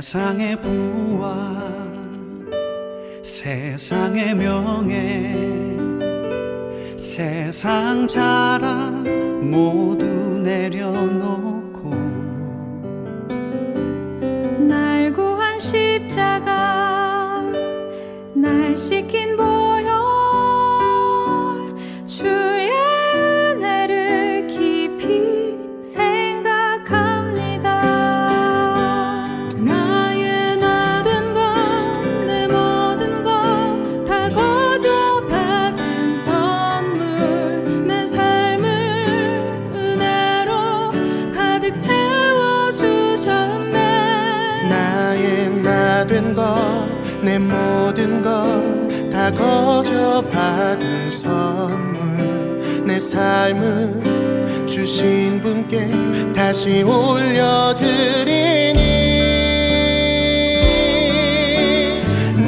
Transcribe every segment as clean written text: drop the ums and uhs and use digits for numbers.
세상의 부와 세상의 명예 세상 자랑 모두 내려놓고 날 구한 십자가 날 씻긴 보혈 주의 은혜를 깊이 생각합니다. 나의 나된 것 내 모든 것 다 거저 받은 선물 내 삶을 은혜로 가득 채워주셨네. 나의 나된 것 내 모든 것 다 거저 받은 선물 내 삶을 주신 분께 다시 올려드리니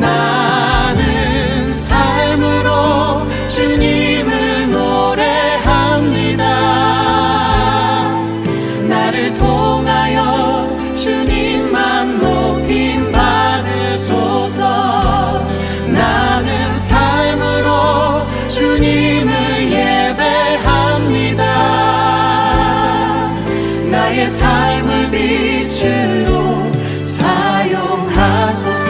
나는 삶으로 주님을 노래합니다. 나를 통하여 주님만 높임 받으소서. 나는 삶으로 주님을 예배합니다. 나의 삶을 빛으로 사용하소서.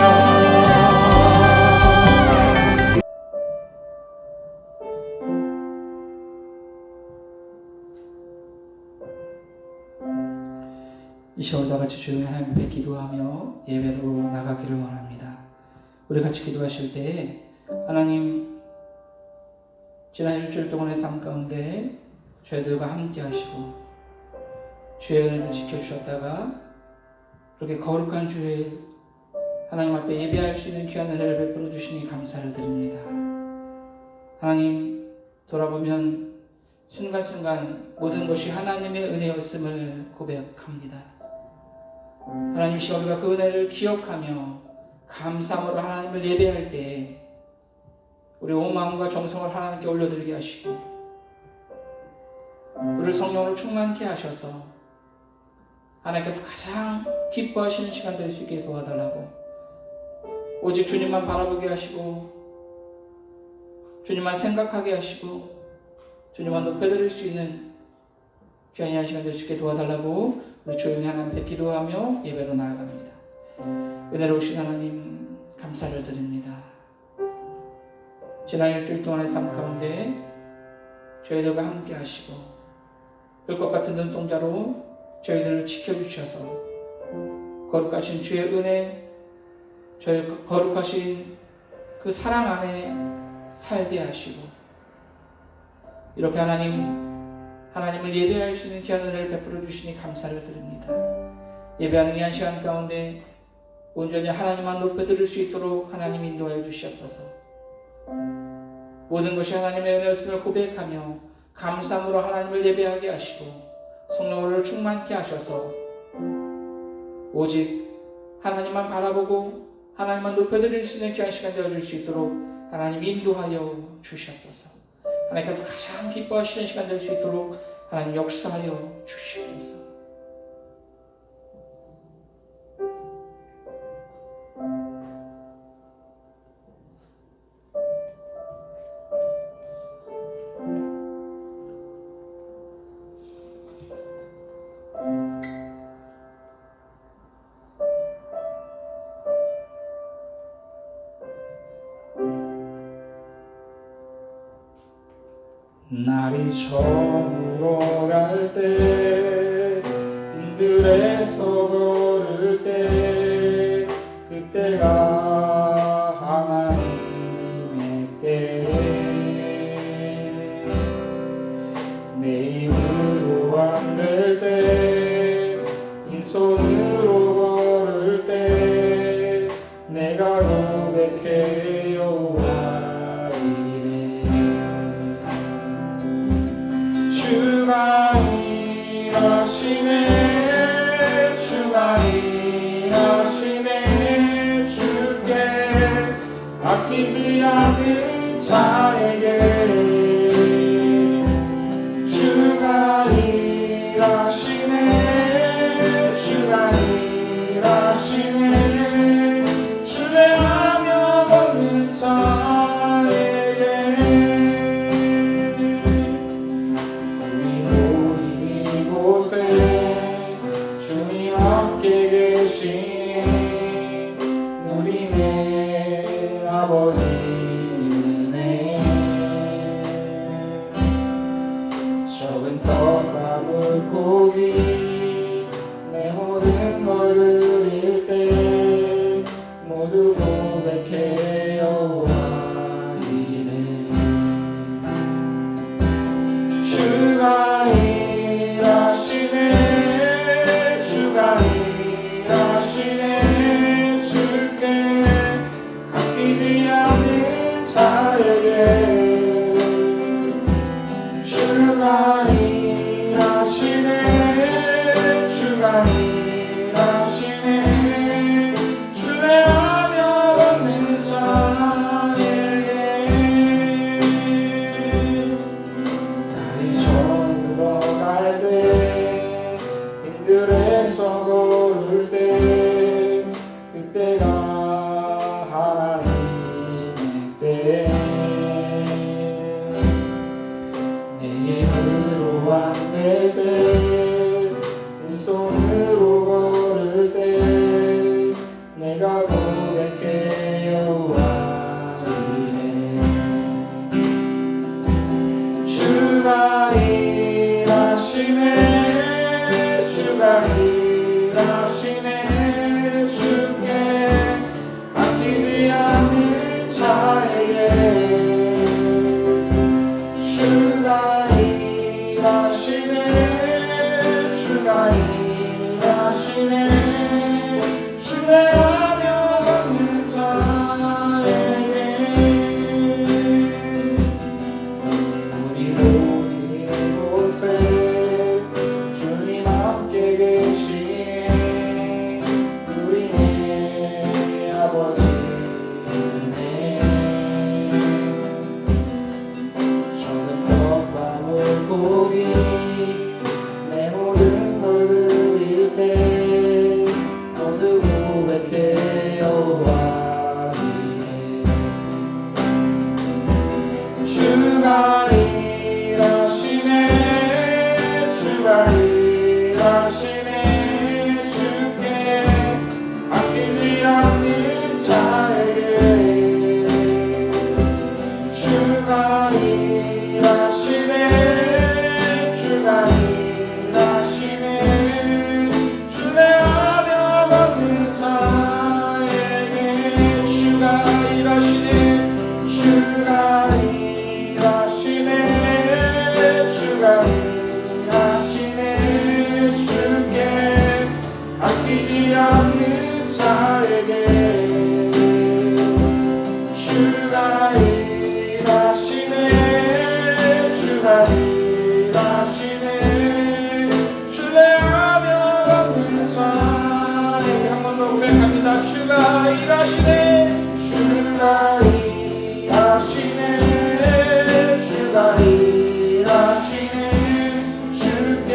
이 시간 다 같이 조용히 하나님 앞에 기도하며 예배로 나가기를 원합니다. 우리 같이 기도하실 때 하나님 지난 일주일 동안의 삶 가운데 저희들과 함께 하시고 주의 은혜를 지켜주셨다가 그렇게 거룩한 주일 하나님 앞에 예배할 수 있는 귀한 은혜를 베풀어 주시니 감사를 드립니다. 하나님 돌아보면 순간순간 모든 것이 하나님의 은혜였음을 고백합니다. 하나님 시간 우리가 그 은혜를 기억하며 감사함으로 하나님을 예배할 때 우리 온 마음과 정성을 하나님께 올려드리게 하시고 우리를 성령으로 충만케 하셔서 하나님께서 가장 기뻐하시는 시간 될 수 있게 도와달라고 오직 주님만 바라보게 하시고 주님만 생각하게 하시고 주님만 높여드릴 수 있는 귀한 시간 될 수 있게 도와달라고 우리 조용히 하나님 앞에 기도하며 예배로 나아갑니다. 은혜로우신 하나님 감사를 드립니다. 지난 일주일 동안의 삶 가운데 저희들과 함께 하시고 불꽃 같은 눈동자로 저희들을 지켜주셔서 거룩하신 주의 은혜 저희 거룩하신 그 사랑 안에 살게 하시고 이렇게 하나님을 예배할 수 있는 귀한 은혜를 베풀어 주시니 감사를 드립니다. 예배하는 이 한 시간 가운데 온전히 하나님만 높여드릴 수 있도록 하나님 인도하여 주시옵소서. 모든 것이 하나님의 은혜였음을 고백하며 감사함으로 하나님을 예배하게 하시고 성령으로 충만케 하셔서 오직 하나님만 바라보고 하나님만 높여드릴 수 있는 귀한 시간 되어줄 수 있도록 하나님 인도하여 주시옵소서. 하나님께서 가장 기뻐하시는 시간 될 수 있도록 하나님 역사하여 주시옵소서. 날이 저물어 갈 때 인들에서 걸을 때 그때가 하나님의 때 내 힘으로 안 될 때 빈손으로 걸을 때 내가 고백해요 주가 일하시네 주가 일하시네 주께 아끼지 않는 자에게 주가 일하시네 주가 일하시네 아버지 은혜 적은 떡과 물고기 내 모든 걸 드릴 때 모두 고백해 여호와 이름 주가 일하시네 주가 일하시네 주께 아끼지 않는 자에게 주가 일하시네 주가 일하시네 신뢰하며 받는 자에게 날이 저물어 갈 때 힘들어서 걸을 때 그때가 하나님의 때 내 힘으로 안 될 때 빈손으로 걸을 때 내가 고백해 여호와 이름 주가 일하시네 주가 일하시네 주께 아끼지 않는 자에게 주가 일하시네 주가 일하시네 신뢰하며 받는 자에게 우리 모든 곳에 주님 함께 계시네 우리네 아버지 은혜 적은 떡과 물고기 내 모든 걸 드릴 때 모두 고백해 여호와 이름 주가 일하시네 주가 일하시네 주께 아끼지 않는 자에게 주가 일하시네 주가 일하시네 신뢰하며 받는 자에게 주가 일하시네 주가 일하시네 주가 일하시네 주께 아끼지 않는 자에게 주가 일하시네 주가 일하시네 신뢰하며 받는 자에게 한 번 더 고백합니다 주가 일하시네 주가 일하시네 주가 일하시네 주께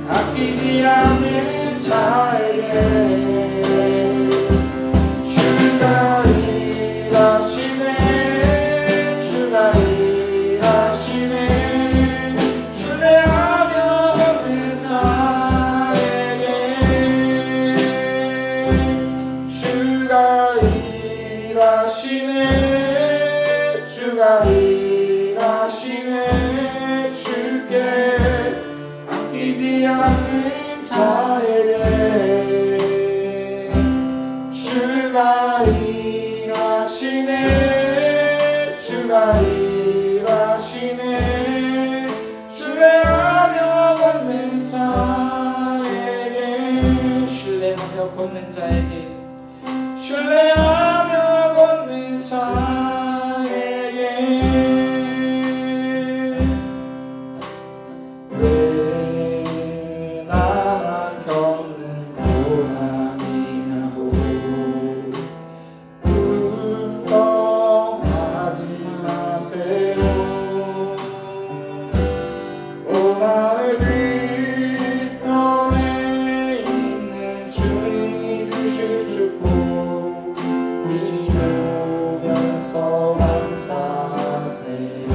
아끼지 않는 자에게 주가 일하시네 주가 일하시네 신뢰하며 받는 자에게 주가 일하시네 주가 일하시네 주께 아끼지 않는 자에게 주가 일하시네 주가 일하시네 신뢰하며 걷는 자에게 신뢰하며 걷는 자에게 신뢰하며 걷는 자에게 왜 나만 겪는 고난이냐고 불평하지 마세요 또 나의 뒷편에 있는 주님이 주실 축복 미리 보면서 감사하세요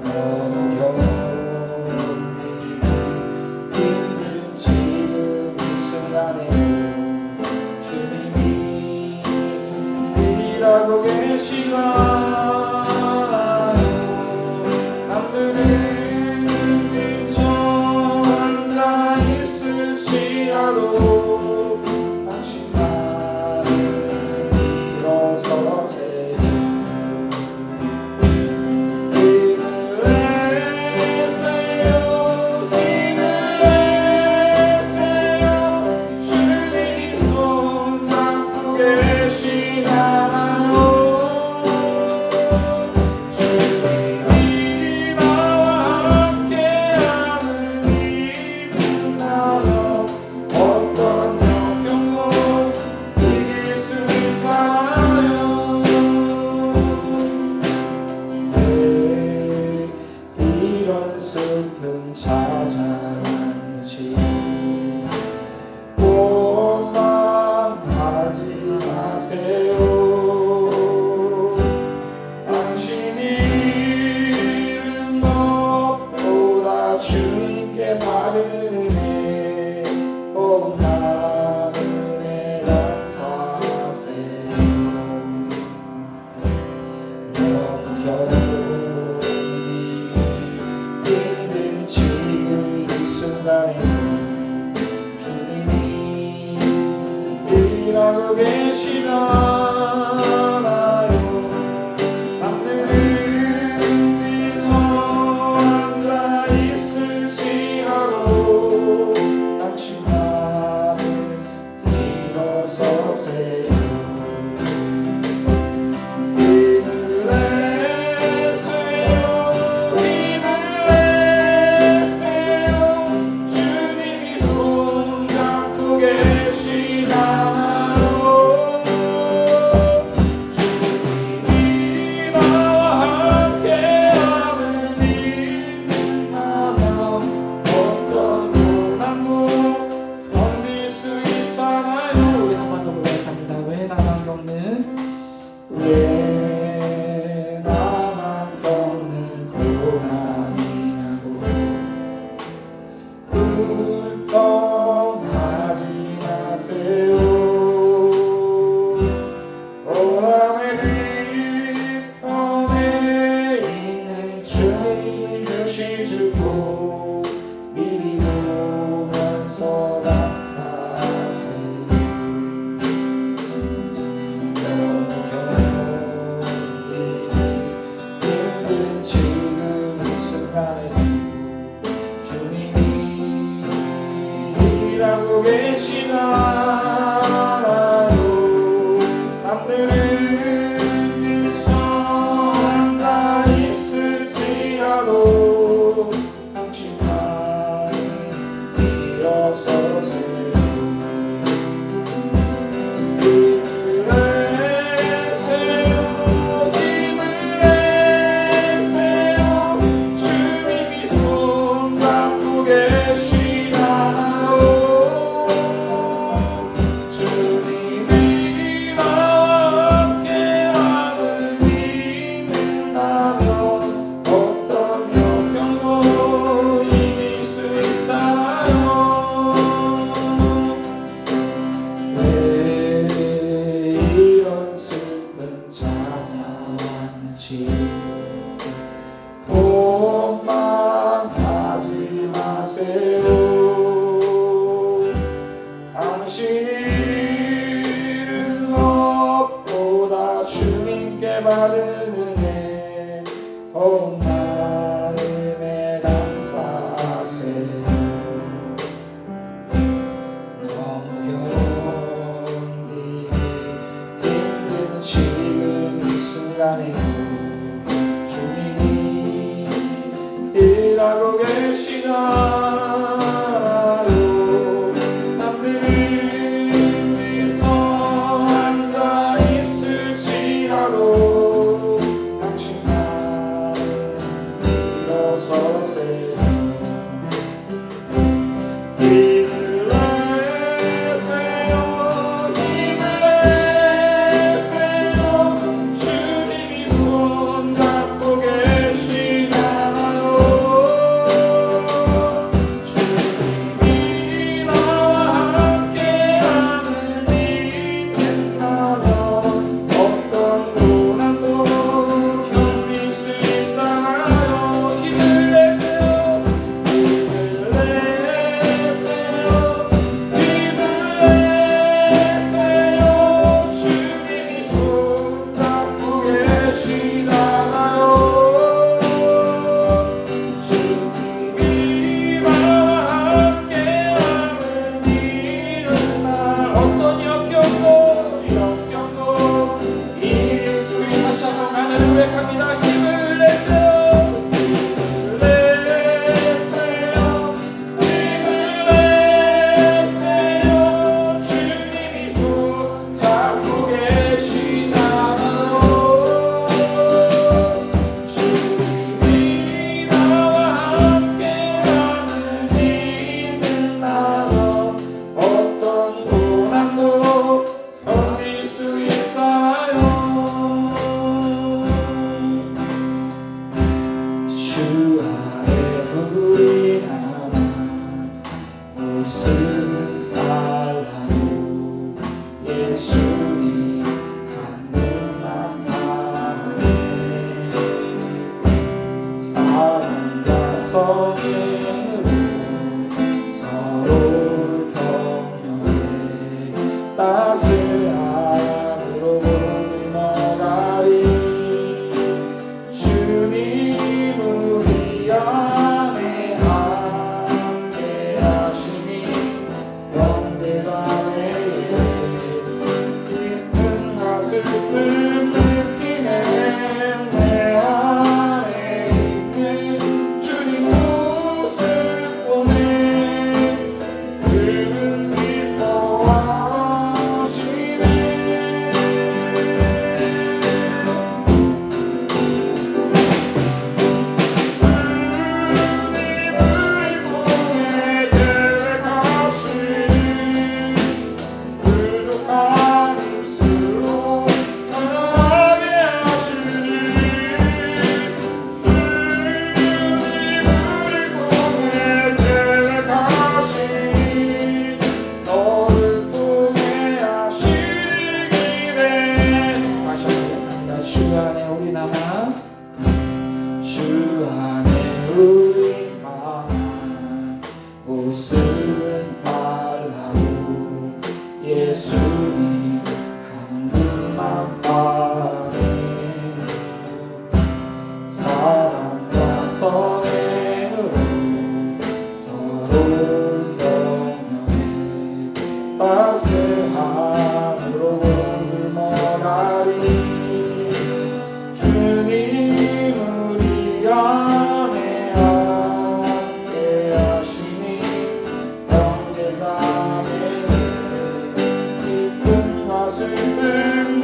너무 겪는 힘든 지금 이 순간에 주님이 계시나요? 남들은 미쳐 앉아 있을지라도 당신만은 일어서세요. 힘을 내세요. 힘을 내세요. 주님이 손 잡고 계시나요? 주님이 나와 함께하는 이 빛나며 어떤 역경도 이길 수 있어요. 왜 이런 슬픔 찾아왔는지 원망하지 마세요. 당신이 잃은 것보다 주님께 받은 은혜 더 많은 은혜 감사하세요. 너무 견디기 힘든 지금 이 순간에 주님이 일하고 계시나요? 남들은 뒤서 앉아 있을지라도 당신만은 일어서세요. 힘을 내세요. 힘을 내세요. 주님이 손 잡고 계시나요? 주님이 나와 함께하는 이 빛나며 어떤 고난도 견딜 수 있잖아요. 우리 한 번 더 고백합니다. 왜 나만 겪는 왜 나만 겪는 고난이냐고 불평하지 마세요. 고난의 뒤편에 있는 주님이 주실 주고 미리 보면서 감사하세요. 너무 견디기 힘든 지금 이 순간에 주님이 일하고 계시나요? 남들은 뒤서 앉아 있을지라도 당신만은 일어서세요. 힘을 내세요. 힘을 내세요. 주님이 손 잡고 계시나요? 주님이 나와 함께하는 빛나며 어떤 역경도 이길 수 있어요. 왜 이런 슬픔 찾아왔는지 원망하지 마세요. 당신이 잃은 것보다 주님께 받은 은혜 더 많은 은혜 감사하세요. 너무 견디기 힘든 지금 이 순간에 주님이 일하고 계시나요? 남들은 뒤서 앉아 있을지라도 당신만은 일어서세요. 힘을 내세요. 힘을 내세요. 주님이 손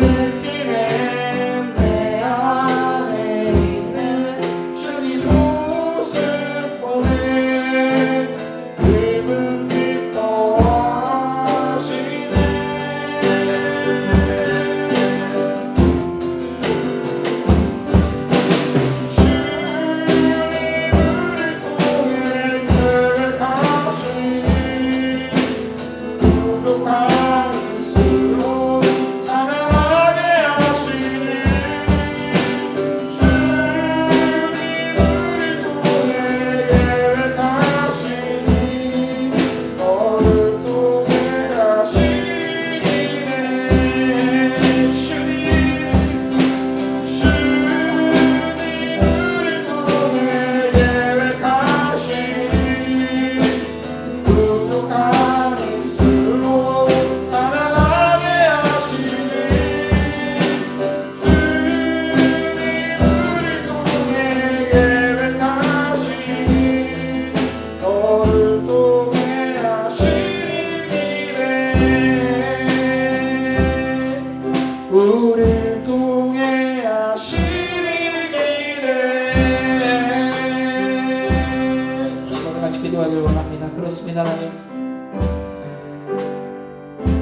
느끼는 내 안에 있는 주님 모습 보는 붉은 빛 더하시네. 우릴 통해 하시는 길에. 이 시간에 같이 기도하길 원합니다. 그렇습니다. 하나님,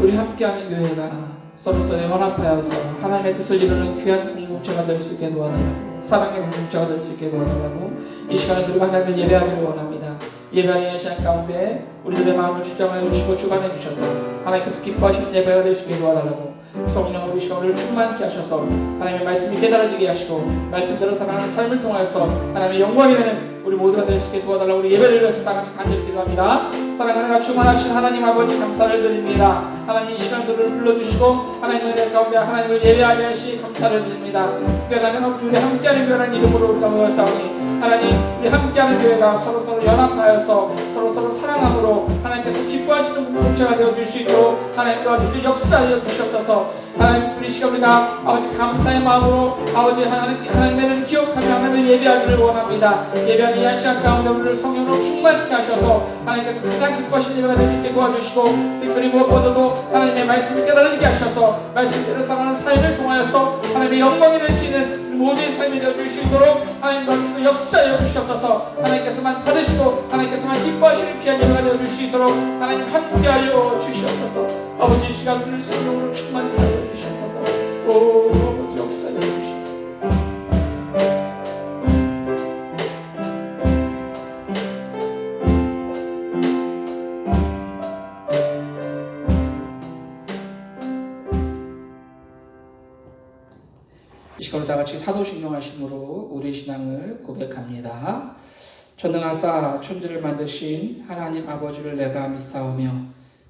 우리 함께하는 교회가 서로서로 연합하여서 하나님의 뜻을 이루는 귀한 공동체가 될 수 있게 도와달라고, 사랑의 공동체가 될 수 있게 도와달라고 이 시간에 우리가 하나님을 예배하기를 원합니다. 예배하는 시간 가운데 우리들의 마음을 주장하여 주시고 주관해 주셔서 하나님께서 기뻐하시는 예배가 될 수 있게 도와달라고, 성령으로 이 시간을 충만케 하셔서 하나님의 말씀이 깨달아지게 하시고 말씀대로 살아가는 삶을 통하여서 하나님의 영광이 되는 우리 모두가 될 수 있게 도와달라고 우리 예배를 위해서 다 같이 간절히 기도합니다. 사랑하는 충만하신 하나님 아버지 감사를 드립니다. 하나님 이 시간들을 불러주시고 하나님의 은혜 가운데 하나님을 예배하게 하시 감사를 드립니다. 특별한 우리 함께하는 교회라는 이름으로 우리가 모였사오니 하나님, 우리 함께하는 교회가 서로서로 연합하여서 서로서로 사랑함으로 하나님께서 기뻐하시는 공동체가 되어줄 수 있도록 하나님 도와주시고 역사하여 주시옵소서. 하나님, 우리 시간 우리가 아버지 감사의 마음으로 아버지 하나님을 기억하며 하나님을 예배하기를 원합니다. 예배하는 이 시간 가운데 우리를 성령으로 충만케 하셔서 하나님께서 가장 기뻐하시는 예배가 될 수 있게 도와주시고, 특별히 무엇보다도 하나님의 말씀을 깨달아지게 하셔서 말씀대로 살아가는 삶을 통하여서 하나님의 영광이 될 수 있는 모두의 삶이 되어줄 수 있도록 하나님 도와주시고 역사하여 주시옵소서. 하나님께서만 받으시고 하나님께서만 기뻐하시는 귀한 예배가 되어줄 수 있도록 하나님 함께하여 주시옵소서. 아버지 이 시간 우리를 성령으로 충만케 하여 주시옵소서. 오 아버지 역사하여 주시옵소서. 이 시간을 다 같이 사도신경하심으로 우리의 신앙을 고백합니다. 전능하사 천지를 만드신 하나님 아버지를 내가 믿사오며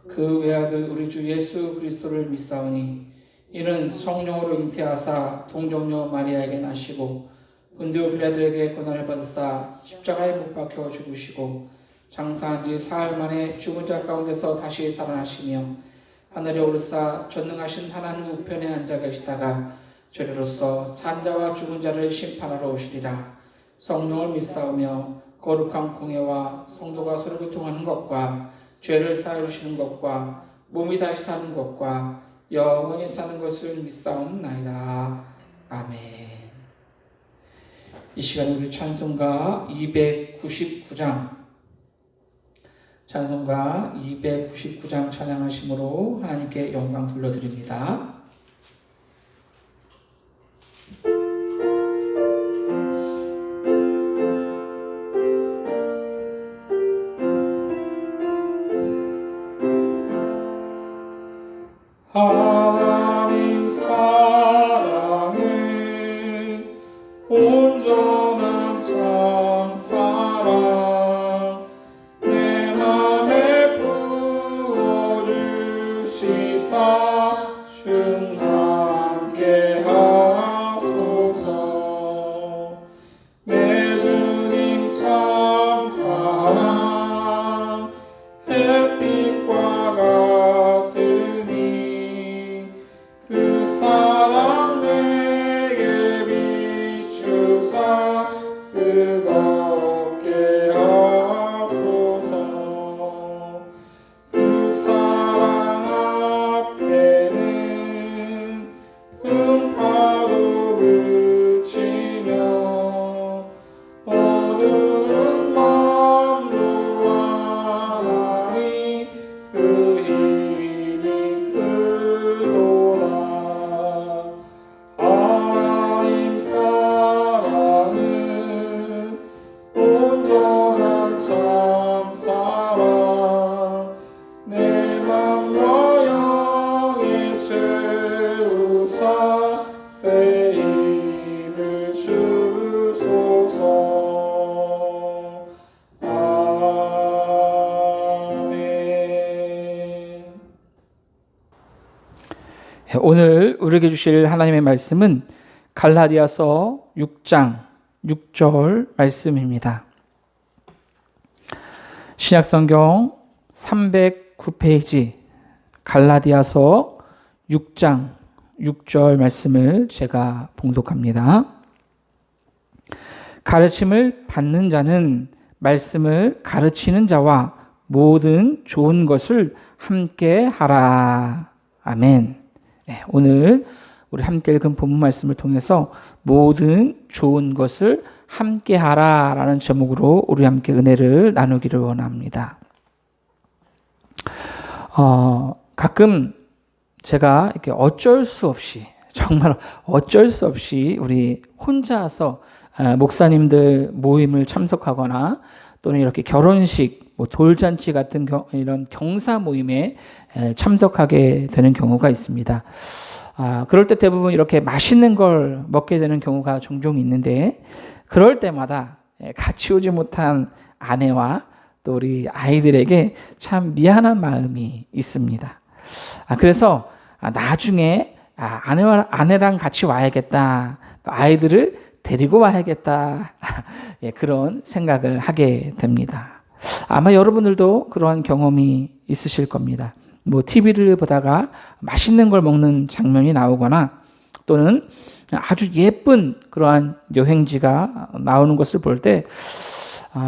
그 외아들 우리 주 예수 그리스도를 믿사오니 이는 성령으로 잉태하사 동정녀 마리아에게 나시고 본디오 빌라도에게 고난을 받으사 십자가에 못 박혀 죽으시고 장사한 지 사흘 만에 죽은 자 가운데서 다시 살아나시며 하늘에 오르사 전능하신 하나님 우편에 앉아 계시다가 저리로서 산자와 죽은 자를 심판하러 오시리라. 성령을 믿사오며 거룩한 공회와 성도가 서로 교통하는 것과 죄를 사하여 주시는 것과 몸이 다시 사는 것과 영원히 사는 것을 믿사옵나이다. 아멘. 이 시간에 우리 찬송가 299장 찬양하심으로 하나님께 영광 돌려드립니다. 하나님 사랑은 온전한 참사랑 내 맘에 부어주시사 충만케 하소서. 내 주님 참사랑 햇빛과 같으니 그 사랑 내게 비추사 뜨겁게 하소서. 그 사랑 앞에는 오늘 우리에게 주실 하나님의 말씀은 갈라디아서 6장 6절 말씀입니다. 신약성경 309페이지 갈라디아서 6장 6절 말씀을 제가 봉독합니다. 가르침을 받는 자는 말씀을 가르치는 자와 모든 좋은 것을 함께 하라. 아멘. 오늘 우리 함께 읽은 본문 말씀을 통해서 모든 좋은 것을 함께 하라 라는 제목으로 우리 함께 은혜를 나누기를 원합니다. 가끔 제가 이렇게 어쩔 수 없이, 정말 어쩔 수 없이 우리 혼자서 목사님들 모임을 참석하거나 또는 이렇게 결혼식, 돌잔치 같은 이런 경사 모임에 참석하게 되는 경우가 있습니다. 그럴 때 대부분 이렇게 맛있는 걸 먹게 되는 경우가 종종 있는데, 그럴 때마다 같이 오지 못한 아내와 또 우리 아이들에게 참 미안한 마음이 있습니다. 그래서 나중에 아내랑 같이 와야겠다, 아이들을 데리고 와야겠다, 그런 생각을 하게 됩니다. 아마 여러분들도 그러한 경험이 있으실 겁니다. TV를 보다가 맛있는 걸 먹는 장면이 나오거나 또는 아주 예쁜 그러한 여행지가 나오는 것을 볼 때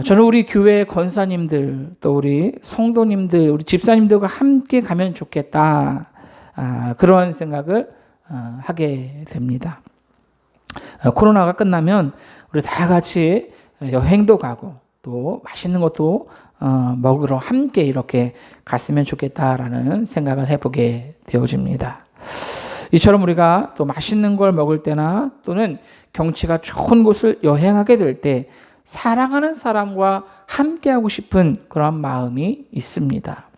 저는 우리 교회 권사님들 또 우리 성도님들 우리 집사님들과 함께 가면 좋겠다, 그러한 생각을 하게 됩니다. 코로나가 끝나면 우리 다 같이 여행도 가고 또 맛있는 것도 먹으러 함께 이렇게 갔으면 좋겠다라는 생각을 해보게 되어집니다. 이처럼 우리가 또 맛있는 걸 먹을 때나 또는 경치가 좋은 곳을 여행하게 될 때 사랑하는 사람과 함께하고 싶은 그런 마음이 있습니다.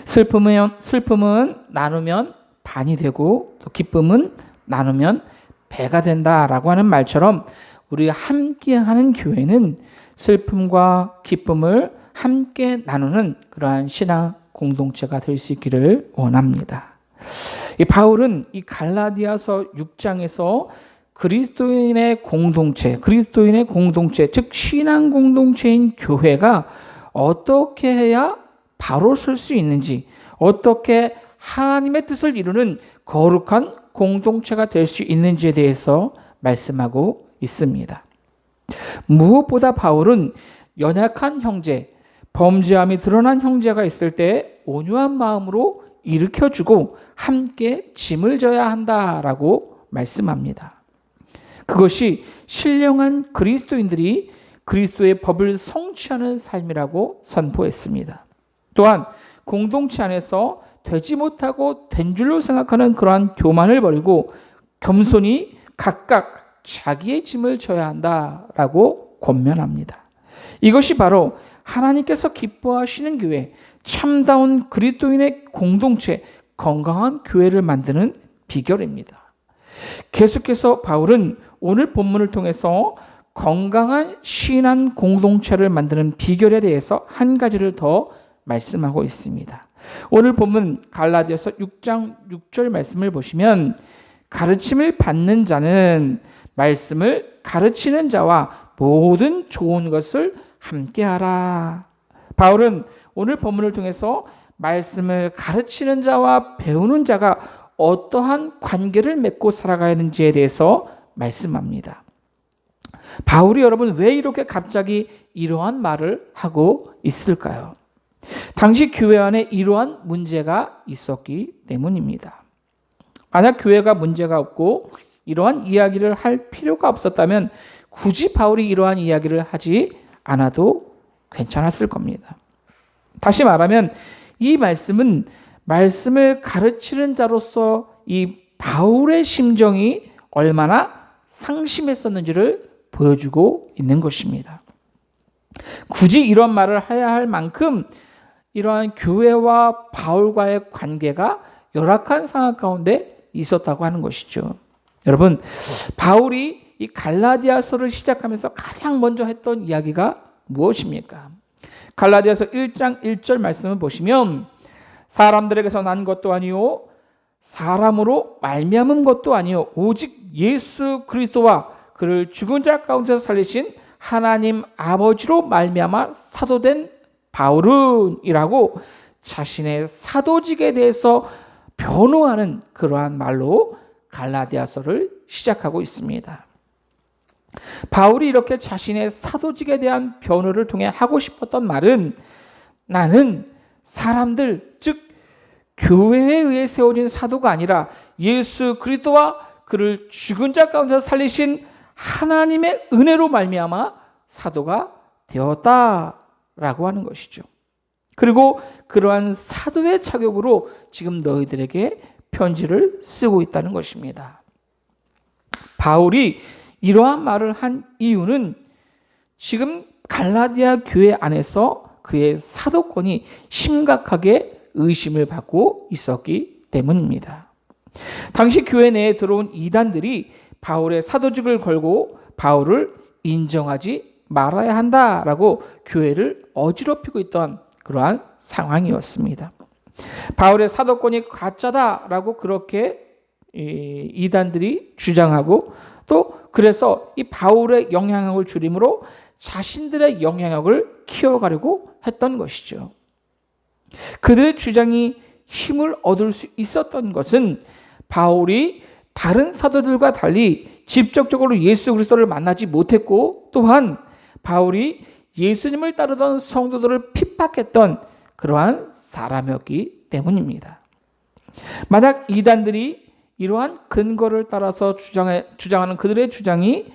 슬픔은 나누면 반이 되고 또 기쁨은 나누면 배가 된다라고 하는 말처럼 우리가 함께하는 교회는 슬픔과 기쁨을 함께 나누는 그러한 신앙 공동체가 될 수 있기를 원합니다. 이 바울은 이 갈라디아서 6장에서 그리스도인의 공동체, 즉 신앙 공동체인 교회가 어떻게 해야 바로 설 수 있는지, 어떻게 하나님의 뜻을 이루는 거룩한 공동체가 될 수 있는지에 대해서 말씀하고 있습니다. 무엇보다 바울은 연약한 형제, 범죄함이 드러난 형제가 있을 때 온유한 마음으로 일으켜주고 함께 짐을 져야 한다라고 말씀합니다. 그것이 신령한 그리스도인들이 그리스도의 법을 성취하는 삶이라고 선포했습니다. 또한 공동체 안에서 되지 못하고 된 줄로 생각하는 그러한 교만을 버리고 겸손히 각각 자기의 짐을 져야 한다라고 권면합니다. 이것이 바로 하나님께서 기뻐하시는 교회, 참다운 그리스도인의 공동체, 건강한 교회를 만드는 비결입니다. 계속해서 바울은 오늘 본문을 통해서 건강한 신앙 공동체를 만드는 비결에 대해서 한 가지를 더 말씀하고 있습니다. 오늘 본문 갈라디아서 6장 6절 말씀을 보시면 가르침을 받는 자는 말씀을 가르치는 자와 모든 좋은 것을 함께하라. 바울은 오늘 본문을 통해서 말씀을 가르치는 자와 배우는 자가 어떠한 관계를 맺고 살아가야 하는지에 대해서 말씀합니다. 바울이 여러분 왜 이렇게 갑자기 이러한 말을 하고 있을까요? 당시 교회 안에 이러한 문제가 있었기 때문입니다. 만약 교회가 문제가 없고 이러한 이야기를 할 필요가 없었다면 굳이 바울이 이러한 이야기를 하지 않아도 괜찮았을 겁니다. 다시 말하면 이 말씀은 말씀을 가르치는 자로서 이 바울의 심정이 얼마나 상심했었는지를 보여주고 있는 것입니다. 굳이 이런 말을 해야 할 만큼 이러한 교회와 바울과의 관계가 열악한 상황 가운데 있었다고 하는 것이죠. 여러분, 바울이 이 갈라디아서를 시작하면서 가장 먼저 했던 이야기가 무엇입니까? 갈라디아서 1장 1절 말씀을 보시면 사람들에게서 난 것도 아니요 사람으로 말미암은 것도 아니요 오직 예수 그리스도와 그를 죽은 자 가운데서 살리신 하나님 아버지로 말미암아 사도된 바울은이라고 자신의 사도직에 대해서 변호하는 그러한 말로 갈라디아서를 시작하고 있습니다. 바울이 이렇게 자신의 사도직에 대한 변호를 통해 하고 싶었던 말은 나는 사람들 즉 교회에 의해 세워진 사도가 아니라 예수 그리스도와 그를 죽은 자 가운데서 살리신 하나님의 은혜로 말미암아 사도가 되었다라고 하는 것이죠. 그리고 그러한 사도의 자격으로 지금 너희들에게 편지를 쓰고 있다는 것입니다. 바울이 이러한 말을 한 이유는 지금 갈라디아 교회 안에서 그의 사도권이 심각하게 의심을 받고 있었기 때문입니다. 당시 교회 내에 들어온 이단들이 바울의 사도직을 걸고 바울을 인정하지 말아야 한다라고 교회를 어지럽히고 있던 그러한 상황이었습니다. 바울의 사도권이 가짜다라고 그렇게 이단들이 주장하고 또 그래서 이 바울의 영향력을 줄임으로 자신들의 영향력을 키워가려고 했던 것이죠. 그들의 주장이 힘을 얻을 수 있었던 것은 바울이 다른 사도들과 달리 직접적으로 예수 그리스도를 만나지 못했고 또한 바울이 예수님을 따르던 성도들을 핍박했던 그러한 사람이었기 때문입니다. 만약 이단들이 이러한 근거를 따라서 주장하는 그들의 주장이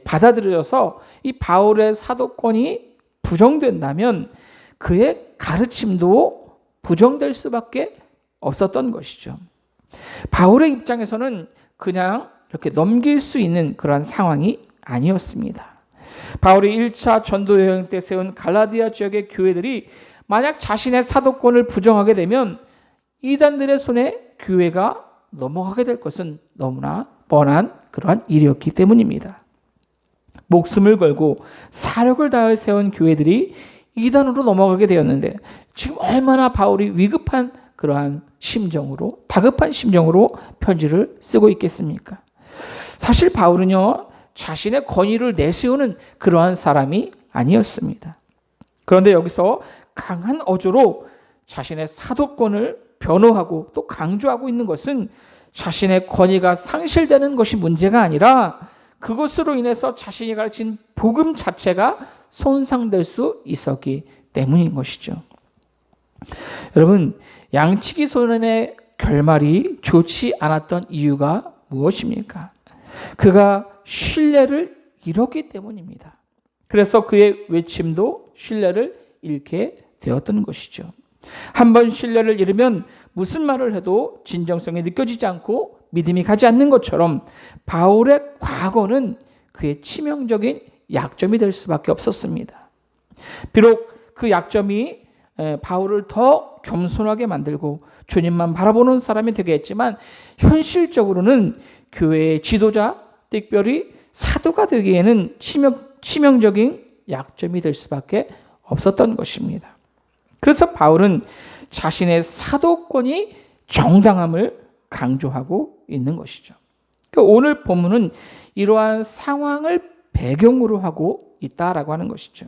받아들여져서 이 바울의 사도권이 부정된다면 그의 가르침도 부정될 수밖에 없었던 것이죠. 바울의 입장에서는 그냥 이렇게 넘길 수 있는 그러한 상황이 아니었습니다. 바울이 1차 전도 여행 때 세운 갈라디아 지역의 교회들이 만약 자신의 사도권을 부정하게 되면 이단들의 손에 교회가 넘어가게 될 것은 너무나 뻔한 그러한 일이었기 때문입니다. 목숨을 걸고 사력을 다해 세운 교회들이 이단으로 넘어가게 되었는데 지금 얼마나 바울이 위급한 그러한 심정으로 다급한 심정으로 편지를 쓰고 있겠습니까? 사실 바울은요 자신의 권위를 내세우는 그러한 사람이 아니었습니다. 그런데 여기서 강한 어조로 자신의 사도권을 변호하고 또 강조하고 있는 것은 자신의 권위가 상실되는 것이 문제가 아니라 그것으로 인해서 자신이 가르친 복음 자체가 손상될 수 있었기 때문인 것이죠. 여러분, 양치기 소년의 결말이 좋지 않았던 이유가 무엇입니까? 그가 신뢰를 잃었기 때문입니다. 그래서 그의 외침도 신뢰를 잃게 되었던 것이죠. 한번 신뢰를 잃으면 무슨 말을 해도 진정성이 느껴지지 않고 믿음이 가지 않는 것처럼 바울의 과거는 그의 치명적인 약점이 될 수밖에 없었습니다. 비록 그 약점이 바울을 더 겸손하게 만들고 주님만 바라보는 사람이 되게 했지만 현실적으로는 교회의 지도자, 특별히 사도가 되기에는 치명적인 약점이 될 수밖에 없었던 것입니다. 그래서 바울은 자신의 사도권이 정당함을 강조하고 있는 것이죠. 오늘 본문은 이러한 상황을 배경으로 하고 있다라고 하는 것이죠.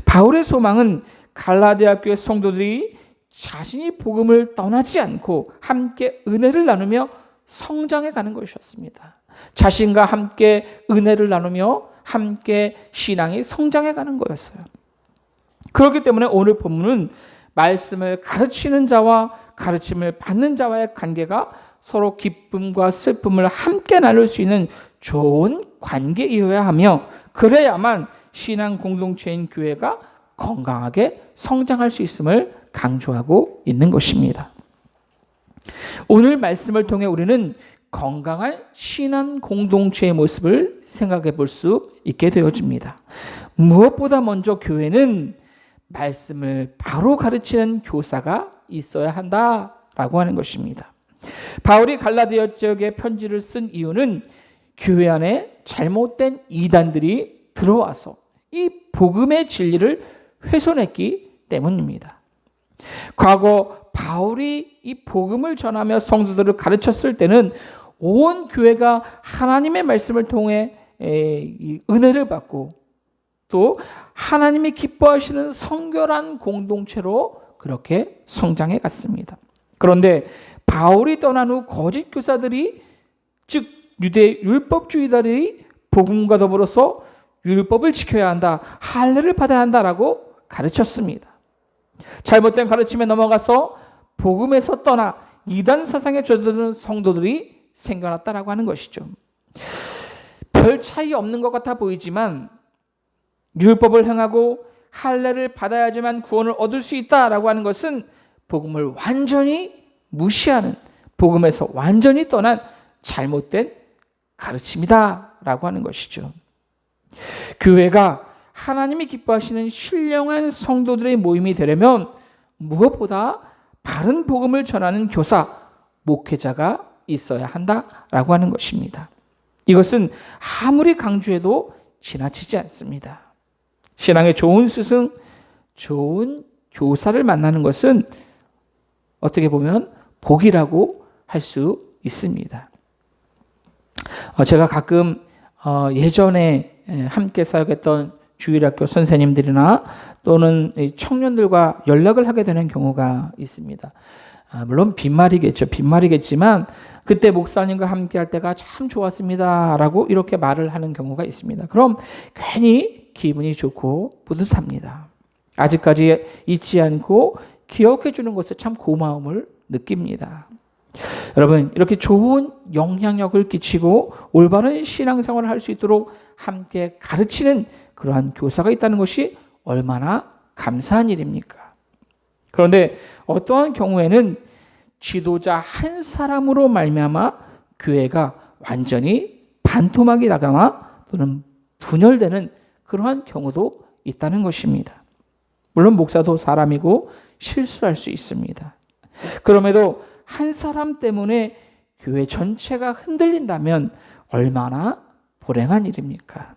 바울의 소망은 갈라디아 교회 성도들이 자신이 복음을 떠나지 않고 함께 은혜를 나누며 성장해 가는 것이었습니다. 자신과 함께 은혜를 나누며 함께 신앙이 성장해 가는 거였어요. 그렇기 때문에 오늘 본문은 말씀을 가르치는 자와 가르침을 받는 자와의 관계가 서로 기쁨과 슬픔을 함께 나눌 수 있는 좋은 관계이어야 하며 그래야만 신앙 공동체인 교회가 건강하게 성장할 수 있음을 강조하고 있는 것입니다. 오늘 말씀을 통해 우리는 건강한 신앙 공동체의 모습을 생각해 볼 수 있게 되어집니다. 무엇보다 먼저 교회는 말씀을 바로 가르치는 교사가 있어야 한다라고 하는 것입니다. 바울이 갈라디아 지역에 편지를 쓴 이유는 교회 안에 잘못된 이단들이 들어와서 이 복음의 진리를 훼손했기 때문입니다. 과거 바울이 이 복음을 전하며 성도들을 가르쳤을 때는 온 교회가 하나님의 말씀을 통해 이 은혜를 받고 또 하나님이 기뻐하시는 성결한 공동체로 그렇게 성장해 갔습니다. 그런데 바울이 떠난 후 거짓 교사들이, 즉 유대 율법주의자들이 복음과 더불어서 율법을 지켜야 한다, 할례를 받아야 한다라고 가르쳤습니다. 잘못된 가르침에 넘어가서 복음에서 떠나 이단 사상에 젖어드는 성도들이 생겨났다라고 하는 것이죠. 별 차이 없는 것 같아 보이지만 율법을 행하고 할례를 받아야지만 구원을 얻을 수 있다라고 하는 것은 복음을 완전히 무시하는, 복음에서 완전히 떠난 잘못된 가르침이다라고 하는 것이죠. 교회가 하나님이 기뻐하시는 신령한 성도들의 모임이 되려면 무엇보다 바른 복음을 전하는 교사, 목회자가 있어야 한다라고 하는 것입니다. 이것은 아무리 강조해도 지나치지 않습니다. 신앙의 좋은 스승, 좋은 교사를 만나는 것은 어떻게 보면 복이라고 할 수 있습니다. 제가 가끔 예전에 함께 사역했던 주일학교 선생님들이나 또는 청년들과 연락을 하게 되는 경우가 있습니다. 물론 빈말이겠지만 그때 목사님과 함께 할 때가 참 좋았습니다 라고 이렇게 말을 하는 경우가 있습니다. 그럼 괜히 기분이 좋고 뿌듯합니다. 아직까지 잊지 않고 기억해 주는 것에 참 고마움을 느낍니다. 여러분, 이렇게 좋은 영향력을 끼치고 올바른 신앙생활을 할 수 있도록 함께 가르치는 그러한 교사가 있다는 것이 얼마나 감사한 일입니까? 그런데 어떠한 경우에는 지도자 한 사람으로 말미암아 교회가 완전히 반토막이 나거나 또는 분열되는 그러한 경우도 있다는 것입니다. 물론 목사도 사람이고 실수할 수 있습니다. 그럼에도 한 사람 때문에 교회 전체가 흔들린다면 얼마나 불행한 일입니까?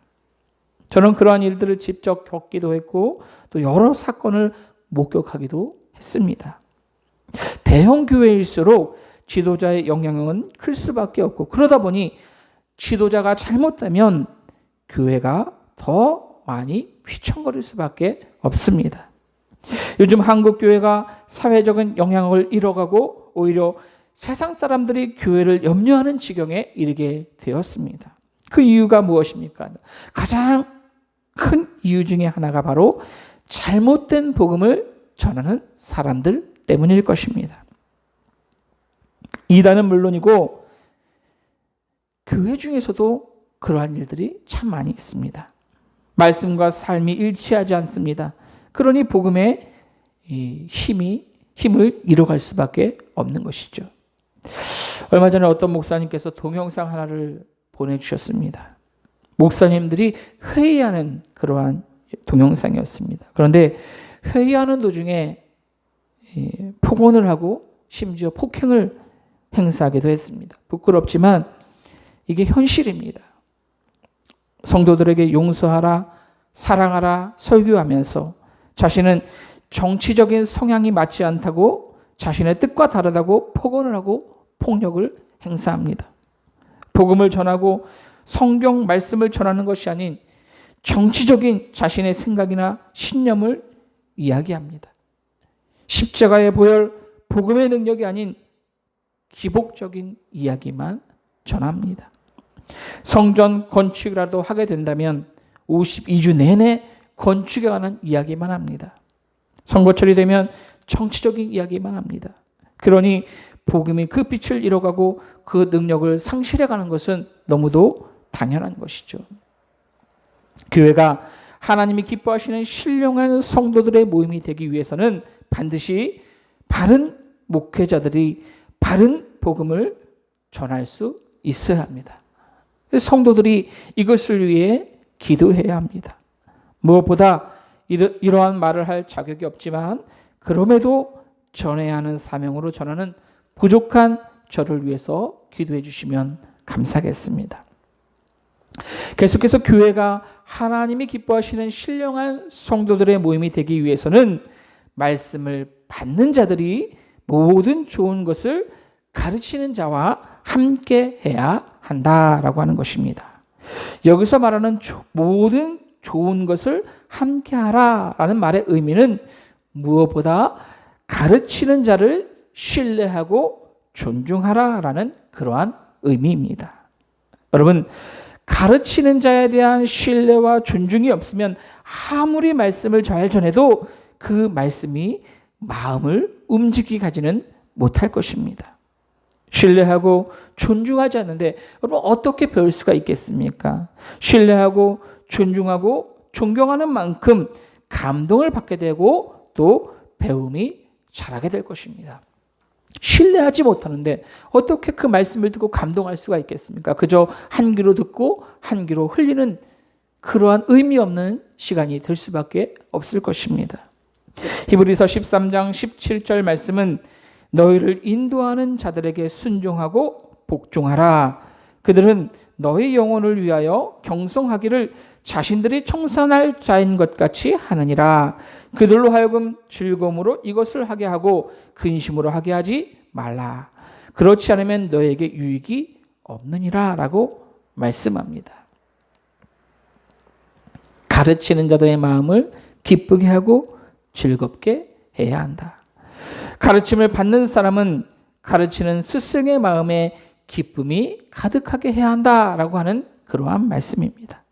저는 그러한 일들을 직접 겪기도 했고 또 여러 사건을 목격하기도 했습니다. 대형 교회일수록 지도자의 영향력은 클 수밖에 없고 그러다 보니 지도자가 잘못되면 교회가 더 많이 휘청거릴 수밖에 없습니다. 요즘 한국 교회가 사회적인 영향력을 잃어가고 오히려 세상 사람들이 교회를 염려하는 지경에 이르게 되었습니다. 그 이유가 무엇입니까? 가장 큰 이유 중에 하나가 바로 잘못된 복음을 전하는 사람들 때문일 것입니다. 이단은 물론이고 교회 중에서도 그러한 일들이 참 많이 있습니다. 말씀과 삶이 일치하지 않습니다. 그러니 복음의 힘을 잃어갈 수밖에 없는 것이죠. 얼마 전에 어떤 목사님께서 동영상 하나를 보내주셨습니다. 목사님들이 회의하는 그러한 동영상이었습니다. 그런데 회의하는 도중에 폭언을 하고 심지어 폭행을 행사하기도 했습니다. 부끄럽지만 이게 현실입니다. 성도들에게 용서하라, 사랑하라 설교하면서 자신은 정치적인 성향이 맞지 않다고 자신의 뜻과 다르다고 폭언을 하고 폭력을 행사합니다. 복음을 전하고 성경 말씀을 전하는 것이 아닌 정치적인 자신의 생각이나 신념을 이야기합니다. 십자가의 보혈, 복음의 능력이 아닌 기복적인 이야기만 전합니다. 성전 건축이라도 하게 된다면 52주 내내 건축에 관한 이야기만 합니다. 선거철이 되면 정치적인 이야기만 합니다. 그러니 복음이 그 빛을 잃어가고 그 능력을 상실해가는 것은 너무도 당연한 것이죠. 교회가 하나님이 기뻐하시는 신령한 성도들의 모임이 되기 위해서는 반드시 바른 목회자들이 바른 복음을 전할 수 있어야 합니다. 성도들이 이것을 위해 기도해야 합니다. 무엇보다 이러한 말을 할 자격이 없지만 그럼에도 전해야 하는 사명으로 전하는 부족한 저를 위해서 기도해 주시면 감사하겠습니다. 계속해서 교회가 하나님이 기뻐하시는 신령한 성도들의 모임이 되기 위해서는 말씀을 받는 자들이 모든 좋은 것을 가르치는 자와 함께 해야 한다라고 하는 것입니다. 여기서 말하는 모든 좋은 것을 함께 하라라는 말의 의미는 무엇보다 가르치는 자를 신뢰하고 존중하라라는 그러한 의미입니다. 여러분, 가르치는 자에 대한 신뢰와 존중이 없으면 아무리 말씀을 잘 전해도 그 말씀이 마음을 움직이게 가지는 못할 것입니다. 신뢰하고 존중하지 않는데 여러분 어떻게 배울 수가 있겠습니까? 신뢰하고 존중하고 존경하는 만큼 감동을 받게 되고 또 배움이 자라게 될 것입니다. 신뢰하지 못하는데 어떻게 그 말씀을 듣고 감동할 수가 있겠습니까? 그저 한 귀로 듣고 한 귀로 흘리는 그러한 의미 없는 시간이 될 수밖에 없을 것입니다. 히브리서 13장 17절 말씀은 너희를 인도하는 자들에게 순종하고 복종하라. 그들은 너희 영혼을 위하여 경성하기를 자신들이 청산할 자인 것 같이 하느니라. 그들로 하여금 즐거움으로 이것을 하게 하고 근심으로 하게 하지 말라. 그렇지 않으면 너에게 유익이 없느니라 라고 말씀합니다. 가르치는 자들의 마음을 기쁘게 하고 즐겁게 해야 한다. 가르침을 받는 사람은 가르치는 스승의 마음에 기쁨이 가득하게 해야 한다라고 하는 그러한 말씀입니다.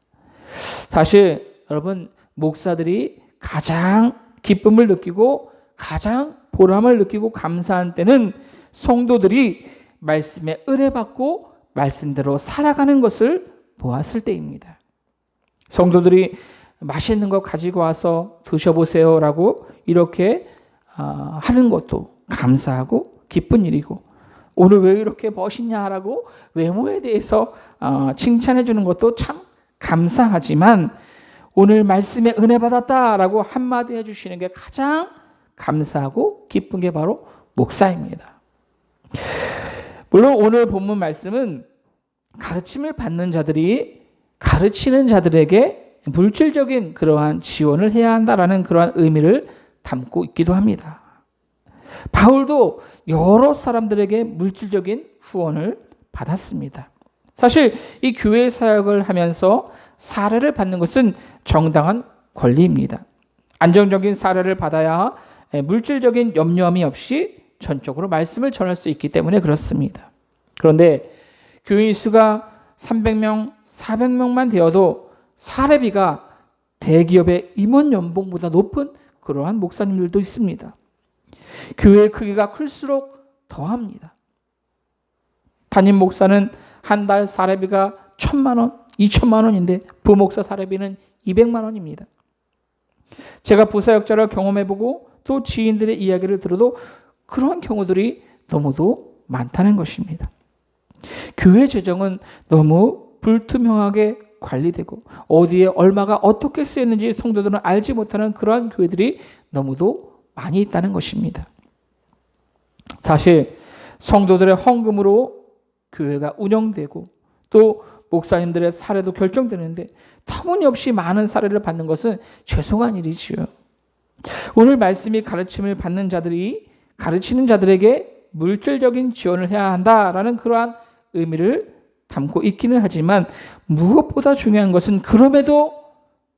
사실 여러분, 목사들이 가장 기쁨을 느끼고 가장 보람을 느끼고 감사한 때는 성도들이 말씀에 은혜 받고 말씀대로 살아가는 것을 보았을 때입니다. 성도들이 맛있는 거 가지고 와서 드셔보세요라고 이렇게 하는 것도 감사하고 기쁜 일이고, 오늘 왜 이렇게 멋있냐라고 외모에 대해서 칭찬해 주는 것도 참 감사하지만, 오늘 말씀에 은혜 받았다라고 한마디 해주시는 게 가장 감사하고 기쁜 게 바로 목사입니다. 물론 오늘 본문 말씀은 가르침을 받는 자들이 가르치는 자들에게 물질적인 그러한 지원을 해야 한다라는 그러한 의미를 담고 있기도 합니다. 바울도 여러 사람들에게 물질적인 후원을 받았습니다. 사실 이 교회 사역을 하면서 사례를 받는 것은 정당한 권리입니다. 안정적인 사례를 받아야 물질적인 염려함이 없이 전적으로 말씀을 전할 수 있기 때문에 그렇습니다. 그런데 교인 수가 300명, 400명만 되어도 사례비가 대기업의 임원 연봉보다 높은 그러한 목사님들도 있습니다. 교회의 크기가 클수록 더합니다. 담임 목사는 한 달 사례비가 1,000만 원, 2천만 원인데 부목사 사례비는 200만 원입니다. 제가 부사역자를 경험해보고 또 지인들의 이야기를 들어도 그런 경우들이 너무도 많다는 것입니다. 교회 재정은 너무 불투명하게 관리되고 어디에 얼마가 어떻게 쓰였는지 성도들은 알지 못하는 그러한 교회들이 너무도 많이 있다는 것입니다. 사실 성도들의 헌금으로 교회가 운영되고 또 목사님들의 사례도 결정되는데 터무니없이 많은 사례를 받는 것은 죄송한 일이지요. 오늘 말씀이 가르침을 받는 자들이 가르치는 자들에게 물질적인 지원을 해야 한다라는 그러한 의미를 담고 있기는 하지만, 무엇보다 중요한 것은 그럼에도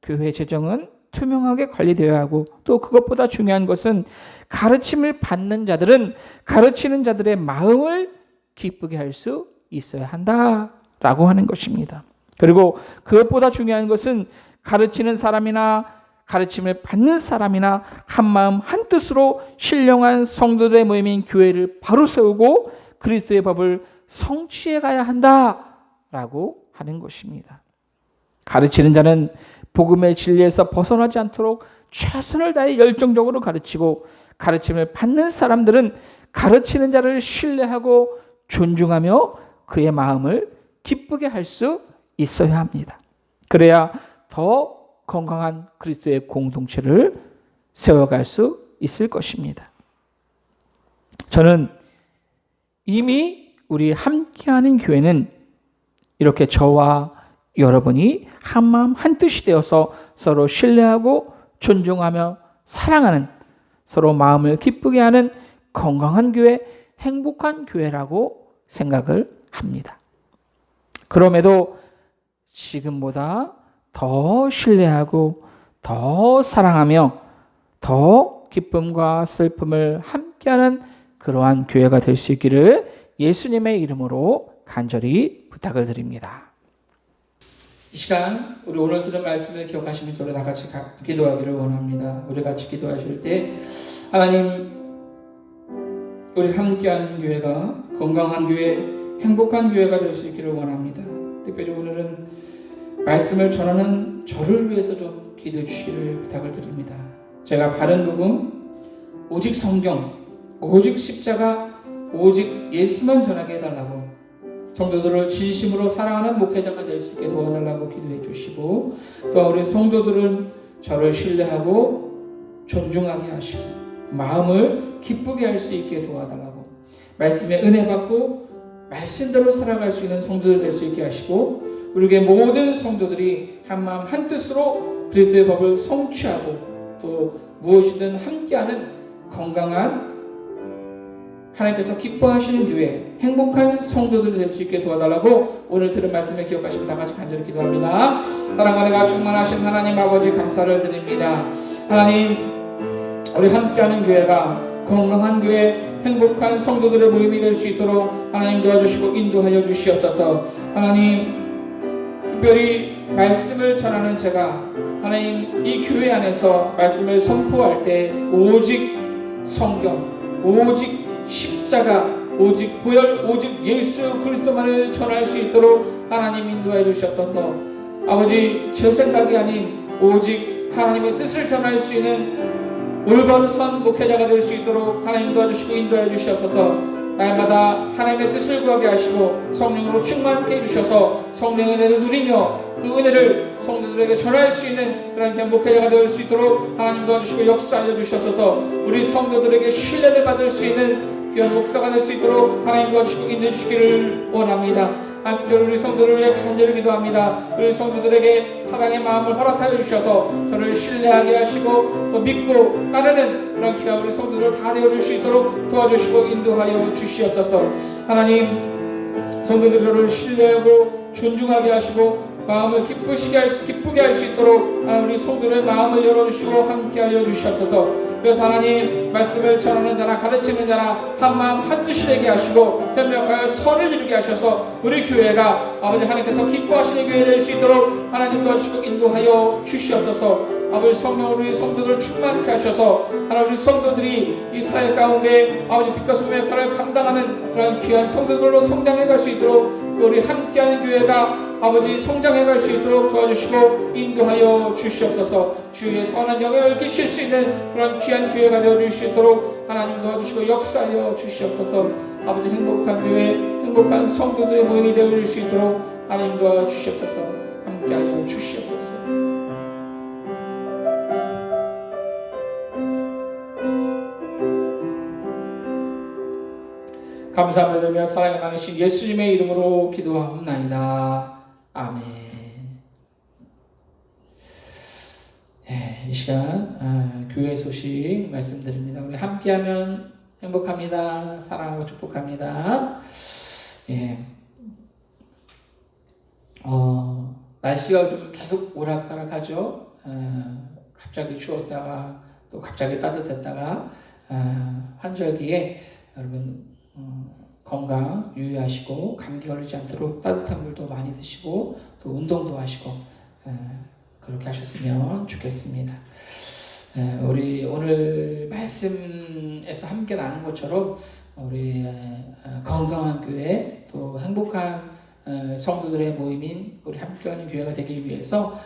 교회 재정은 투명하게 관리되어야 하고, 또 그것보다 중요한 것은 가르침을 받는 자들은 가르치는 자들의 마음을 기쁘게 할 수 있어야 한다라고 하는 것입니다. 그리고 그것보다 중요한 것은 가르치는 사람이나 가르침을 받는 사람이나 한마음 한뜻으로 신령한 성도들의 모임인 교회를 바로 세우고 그리스도의 법을 성취해 가야 한다라고 하는 것입니다. 가르치는 자는 복음의 진리에서 벗어나지 않도록 최선을 다해 열정적으로 가르치고, 가르침을 받는 사람들은 가르치는 자를 신뢰하고 존중하며 그의 마음을 기쁘게 할 수 있어야 합니다. 그래야 더 건강한 그리스도의 공동체를 세워갈 수 있을 것입니다. 저는 이미 우리 함께하는 교회는 이렇게 저와 여러분이 한마음 한뜻이 되어서 서로 신뢰하고 존중하며 사랑하는, 서로 마음을 기쁘게 하는 건강한 교회, 행복한 교회라고 생각을 합니다. 그럼에도 지금보다 더 신뢰하고 더 사랑하며 더 기쁨과 슬픔을 함께하는 그러한 교회가 될 수 있기를 예수님의 이름으로 간절히 부탁을 드립니다. 이 시간 우리 오늘 들은 말씀을 기억하시면서 우리 다 같이 기도하기를 원합니다. 우리 같이 기도하실 때 하나님, 우리 함께하는 교회가 건강한 교회, 행복한 교회가 될 수 있기를 원합니다. 특별히 오늘은 말씀을 전하는 저를 위해서 좀 기도해 주시기를 부탁을 드립니다. 제가 바른 복음, 오직 성경, 오직 십자가, 오직 예수만 전하게 해달라고, 성도들을 진심으로 사랑하는 목회자가 될 수 있게 도와달라고 기도해 주시고, 또 우리 성도들은 저를 신뢰하고 존중하게 하시고 마음을 기쁘게 할 수 있게 도와달라고, 말씀에 은혜 받고 말씀대로 살아갈 수 있는 성도들 될 수 있게 하시고, 우리에게 모든 성도들이 한마음 한뜻으로 그리스도의 법을 성취하고 또 무엇이든 함께하는 건강한 하나님께서 기뻐하시는 교회, 행복한 성도들이 될 수 있게 도와달라고 오늘 들은 말씀을 기억하시면 다 같이 간절히 기도합니다. 사랑과 은혜가 충만하신 하나님 아버지 감사를 드립니다. 하나님, 우리 함께하는 교회가 건강한 교회, 행복한 성도들의 모임이 될 수 있도록 하나님 도와주시고 인도하여 주시옵소서. 하나님, 특별히 말씀을 전하는 제가 하나님 이 교회 안에서 말씀을 선포할 때 오직 성경, 오직 십자가, 오직 보혈, 오직 예수 그리스도만을 전할 수 있도록 하나님 인도하여 주시옵소서. 아버지, 제 생각이 아닌 오직 하나님의 뜻을 전할 수 있는 올바른 선 목회자가 될 수 있도록 하나님 도와주시고 인도하여 주시옵소서. 날마다 하나님의 뜻을 구하게 하시고 성령으로 충만케 해주셔서 성령의 은혜를 누리며 그 은혜를 성도들에게 전할 수 있는 그런 귀한 목회자가 될 수 있도록 하나님 도와주시고 역사하여 주셔서 우리 성도들에게 신뢰를 받을 수 있는 귀한 목사가 될 수 있도록 하나님 도와주시고 인도해 주시기를 원합니다. 특별히 우리 성도들을 위해 간절히 기도합니다. 우리 성도들에게 사랑의 마음을 허락하여 주셔서 저를 신뢰하게 하시고 또 믿고 따르는 그런 귀한 우리 성도들 다 되어줄 수 있도록 도와주시고 인도하여 주시옵소서. 하나님, 성도들 저를 신뢰하고 존중하게 하시고 마음을 기쁘게 할 수 있도록 하나님 우리 성도들의 마음을 열어주시고 함께하여 주시옵소서. 그래서 하나님, 말씀을 전하는 자나 가르치는 자나 한마음 한뜻이 되게 하시고 협력하여 선을 이루게 하셔서 우리 교회가 아버지 하나님께서 기뻐하시는 교회 될 수 있도록 하나님 도와주시고 인도하여 주시옵소서. 아버지 성령으로 우리 성도들을 충만케 하셔서 하나님 우리 성도들이 이 사회 가운데 아버지 빛과 소금의 역할을 감당하는 그런 귀한 성도들로 성장해 갈 수 있도록 우리 함께하는 교회가 아버지 성장해 갈 수 있도록 도와주시고 인도하여 주시옵소서. 주의 선한 영향을 끼칠 수 있는 그런 귀한 교회가 되어줄 수 있도록 하나님 도와주시고 역사하여 주시옵소서. 아버지 행복한 교회, 행복한 성도들의 모임이 되어줄 수 있도록 하나님 도와주시옵소서. 함께하여 주시옵소서. 감사함을 드리며 사랑이 많으신 예수님의 이름으로 기도하옵나이다. 아멘. 이 시간 교회 소식 말씀드립니다. 우리 함께하면 행복합니다. 사랑하고 축복합니다. 날씨가 좀 계속 오락가락하죠. 갑자기 추웠다가 또 갑자기 따뜻했다가 환절기에 여러분 건강 유의하시고 감기 걸리지 않도록 따뜻한 물도 많이 드시고 또 운동도 하시고 그렇게 하셨으면 좋겠습니다. 우리 오늘 말씀에서 함께 나눈 것처럼 우리 건강한 교회 또 행복한 성도들의 모임인 우리 함께하는 교회가 되기 위해서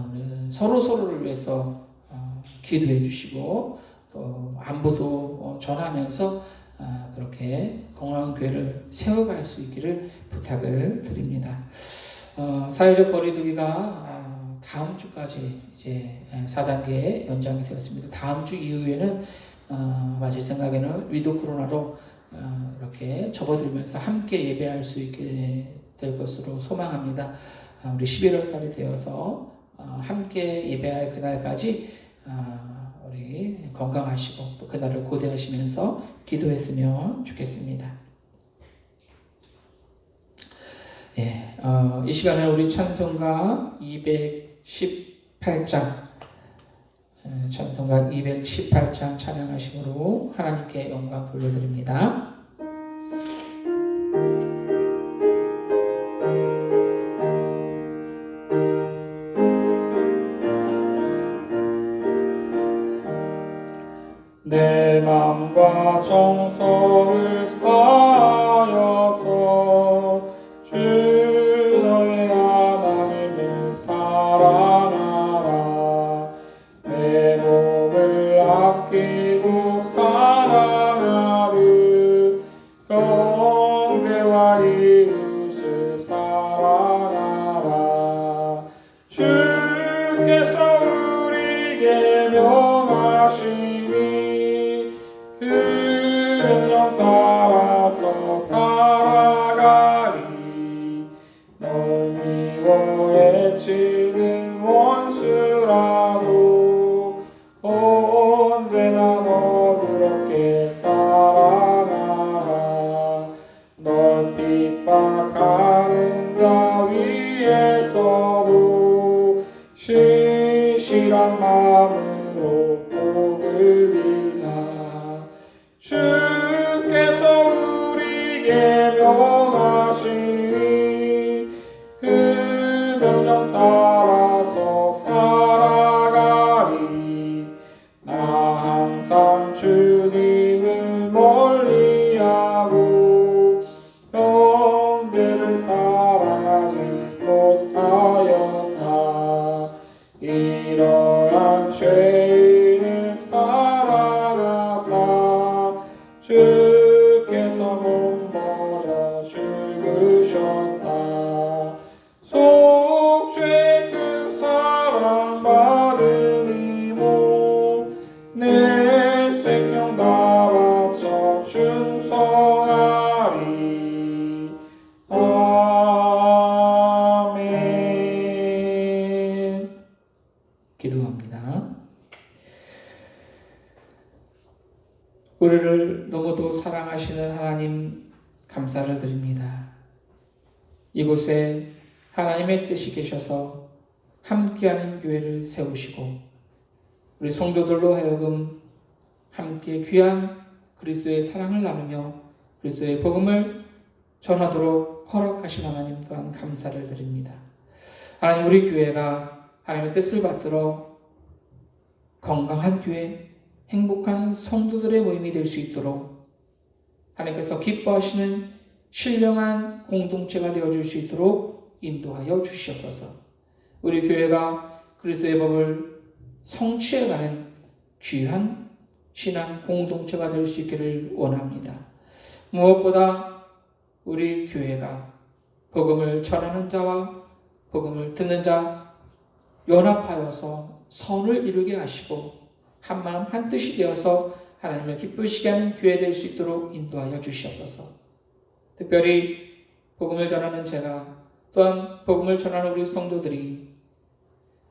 우리 서로를 위해서 기도해 주시고 또 안부도 전하면서 그렇게 건강한 교회를 세워갈 수 있기를 부탁을 드립니다. 사회적 거리두기가 다음 주까지 이제 4단계 연장이 되었습니다. 다음 주 이후에는 제 생각에는 위드 코로나로 이렇게 접어들면서 함께 예배할 수 있게 될 것으로 소망합니다. 우리 11월 달이 되어서 함께 예배할 그날까지 우리 건강하시고 또 그날을 고대하시면서 기도했으면 좋겠습니다. 예, 이 시간에 우리 찬송가 218장 찬송가 218장 찬양하심으로 하나님께 영광 돌려드립니다. 내 맘과 정성을 다하여서 주 너의 하나님을 사랑하라. 내 몸을 아끼고 사랑하듯 형제와 이웃을 사랑하라. 주께서 우리에게 명하시니 그 명령 따라서 살아가리. 널 미워 해치는 원수라도 언제나 너 그렇게 사랑하라. 널 핍박하는 자 위에서도 신실한 마음으로 복을 빌라. 주께서 우리에게 명하시니 그 명령 따라서 살아가리. 나 항상 주님을 멀리하고 형제를 사랑하지 못하였다. 이러한 죄인을 사랑하사 주께서 몸버려 죽으셨다. 속죄 그 사랑받은 이 몸 내 생명 다 바쳐 충성하리. 아멘. 기도합니다. 우리를 너무도 사랑하시는 하나님 감사를 드립니다. 이곳에 하나님의 뜻이 계셔서 함께하는 교회를 세우시고 우리 성도들로 하여금 함께 귀한 그리스도의 사랑을 나누며 그리스도의 복음을 전하도록 허락하신 하나님 또한 감사를 드립니다. 하나님, 우리 교회가 하나님의 뜻을 받들어 건강한 교회, 행복한 성도들의 모임이 될 수 있도록 하나님께서 기뻐하시는 신령한 공동체가 되어줄 수 있도록 인도하여 주시옵소서. 우리 교회가 그리스도의 법을 성취해가는 귀한 신앙 공동체가 될 수 있기를 원합니다. 무엇보다 우리 교회가 복음을 전하는 자와 복음을 듣는 자 연합하여서 선을 이루게 하시고 한마음 한뜻이 되어서 하나님을 기쁘시게 하는 교회 될 수 있도록 인도하여 주시옵소서. 특별히 복음을 전하는 제가 또한 복음을 전하는 우리 성도들이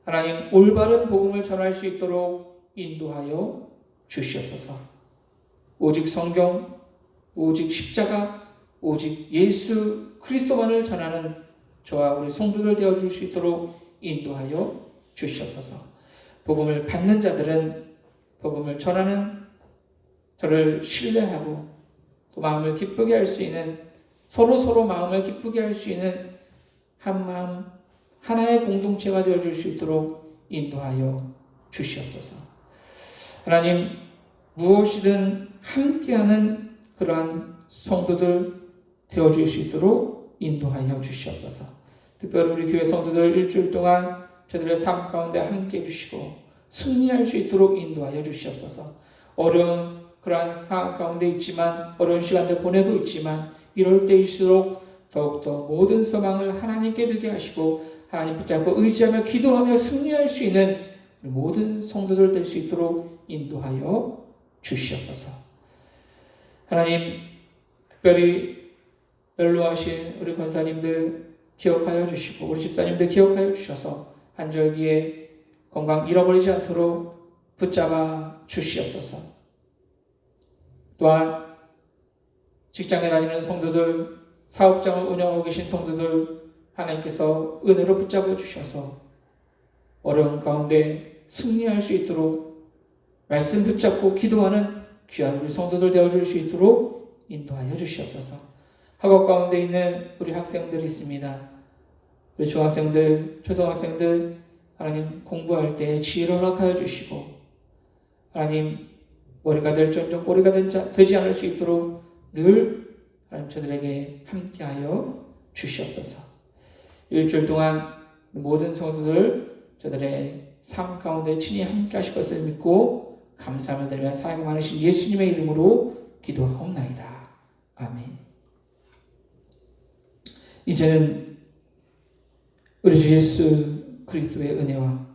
하나님 올바른 복음을 전할 수 있도록 인도하여 주시옵소서. 오직 성경, 오직 십자가, 오직 예수 그리스도만을 전하는 저와 우리 성도들 되어줄 수 있도록 인도하여 주시옵소서. 복음을 받는 자들은 복음을 전하는 저를 신뢰하고 또 마음을 기쁘게 할 수 있는 서로 마음을 기쁘게 할 수 있는 한마음 하나의 공동체가 되어줄 수 있도록 인도하여 주시옵소서. 하나님, 무엇이든 함께하는 그러한 성도들 되어줄 수 있도록 인도하여 주시옵소서. 특별히 우리 교회 성도들 일주일 동안 저들의 삶 가운데 함께 해주시고 승리할 수 있도록 인도하여 주시옵소서. 어려운 그러한 상황 가운데 있지만 어려운 시간들 보내고 있지만 이럴 때일수록 더욱더 모든 소망을 하나님께 두게 하시고 하나님 붙잡고 의지하며 기도하며 승리할 수 있는 모든 성도들 될 수 있도록 인도하여 주시옵소서. 하나님, 특별히 연로하신 우리 권사님들 기억하여 주시고 우리 집사님들 기억하여 주셔서 한절기에 건강 잃어버리지 않도록 붙잡아 주시옵소서. 또한 직장에 다니는 성도들, 사업장을 운영하고 계신 성도들 하나님께서 은혜로 붙잡아 주셔서 어려운 가운데 승리할 수 있도록 말씀 붙잡고 기도하는 귀한 우리 성도들 되어줄 수 있도록 인도하여 주시옵소서. 학업 가운데 있는 우리 학생들이 있습니다. 우리 중학생들, 초등학생들 하나님 공부할 때 지혜를 허락하여 주시고 하나님 머리가 될 점점 꼬리가 되지 않을 수 있도록 늘 하나님 저들에게 함께하여 주시옵소서. 일주일 동안 모든 성도들 저들의 삶 가운데 친히 함께 하실 것을 믿고 감사함을 드리며 사랑이 많으신 예수님의 이름으로 기도하옵나이다. 아멘. 이제는 우리 주 예수 그리스도의 은혜와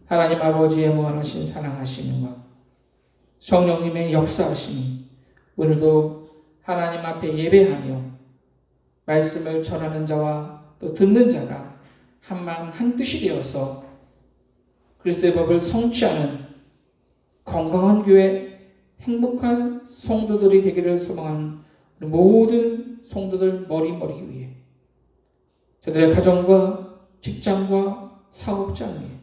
하나님 아버지의 무한하신 사랑하심과 성령님의 역사하심이 오늘도 하나님 앞에 예배하며 말씀을 전하는 자와 또 듣는 자가 한마음 한뜻이 되어서 그리스도의 법을 성취하는 건강한 교회, 행복한 성도들이 되기를 소망하는 모든 성도들 머리 위에 저들의 가정과 직장과 사업장 위에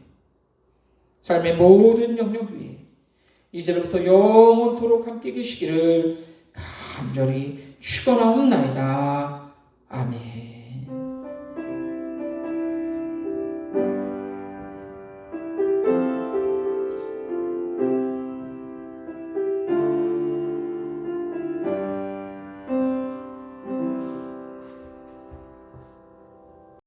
삶의 모든 영역 위에 이제로부터 영원토록 함께 계시기를 간절히 축원하옵나이다. 아멘.